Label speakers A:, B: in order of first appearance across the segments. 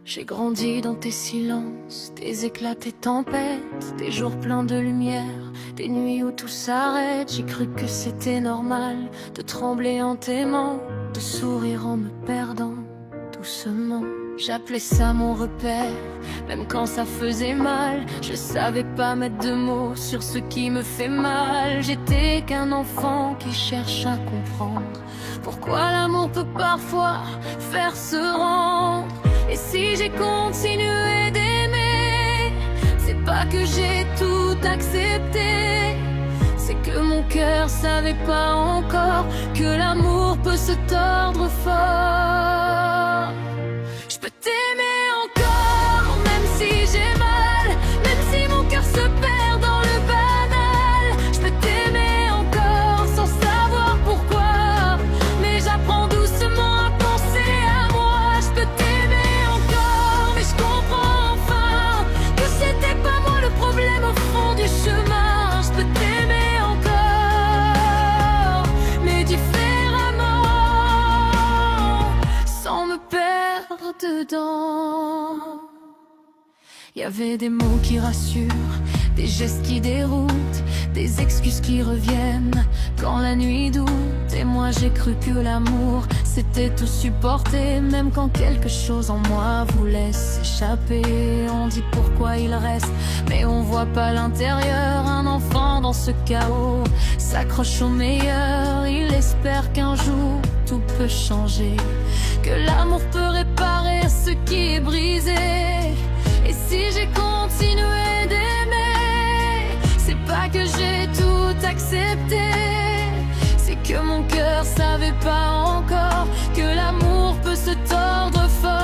A: J'ai grandi dans tes silences, tes éclats, tes tempêtes, des jours pleins de lumière, des nuits où tout s'arrête. J'ai cru que c'était normal de trembler en t'aimant, de sourire en me perdant doucement. J'appelais ça mon repère, même quand ça faisait mal. Je savais pas mettre de mots sur ce qui me fait mal. J'étais qu'un enfant qui cherche à comprendre pourquoi l'amour peut parfois faire se rendre. Et si j'ai continué d'aimer, c'est pas que j'ai tout accepté, c'est que mon cœur savait pas encore que l'amour peut se tordre fort. Je peux t'aimer encore, même si j'ai mal, même si mon cœur se perd dans le banal. Je peux t'aimer encore sans savoir pourquoi, mais j'apprends doucement à penser à moi. Je peux t'aimer encore, mais je comprends enfin que c'était pas moi le problème au fond du chemin. Je peux t'aimer encore, mais différemment, sans me perdre dedans. Y avait des mots qui rassurent, des gestes qui déroutent, des excuses qui reviennent quand la nuit doute. Et moi j'ai cru que l'amour c'était tout supporter, même quand quelque chose en moi voulait s'échapper. On dit pourquoi il reste, mais on voit pas l'intérieur. Un enfant dans ce chaos s'accroche au meilleur. Il espère qu'un jour tout peut changer, que l'amour peut réparer ce qui est brisé. Et si j'ai continué d'aimer, c'est pas que j'ai tout accepté, c'est que mon cœur savait pas encore que l'amour peut se tordre fort.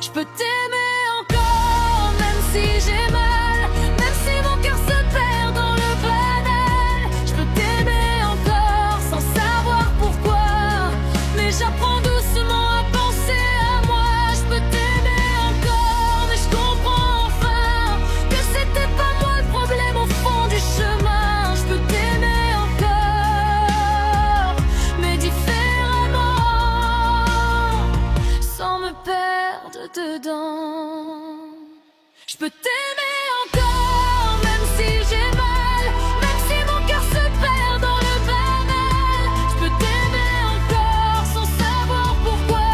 A: Je peux t'aimer encore, même si j'ai mal, même si mon cœur se perd dans le banal. Je peux t'aimer encore sans savoir pourquoi, mais j'apprends doucement à penser à moi. Je peux t'aimer encore, mais je comprends enfin que c'était pas moi le problème au fond du chemin. Je peux t'aimer encore, mais différemment, sans me perdre dedans. Je peux t'aimer encore, même si j'ai mal, même si mon cœur se perd dans le banal. Je peux t'aimer encore sans savoir pourquoi,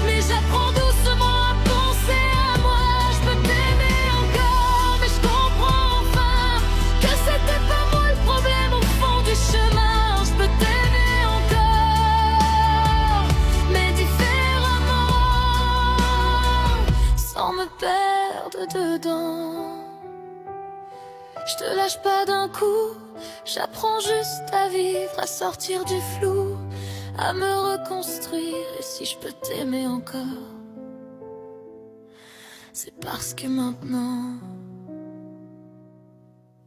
A: mais j'apprends doucement à penser à moi. Je peux t'aimer encore, mais je comprends enfin que c'était pas moi le problème au fond du chemin. Je peux t'aimer encore, mais différemment, sans me perdre dedans. Je te lâche pas d'un coup, j'apprends juste à vivre, à sortir du flou, à me reconstruire. Et si je peux t'aimer encore, c'est parce que maintenant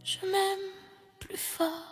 A: je m'aime plus fort.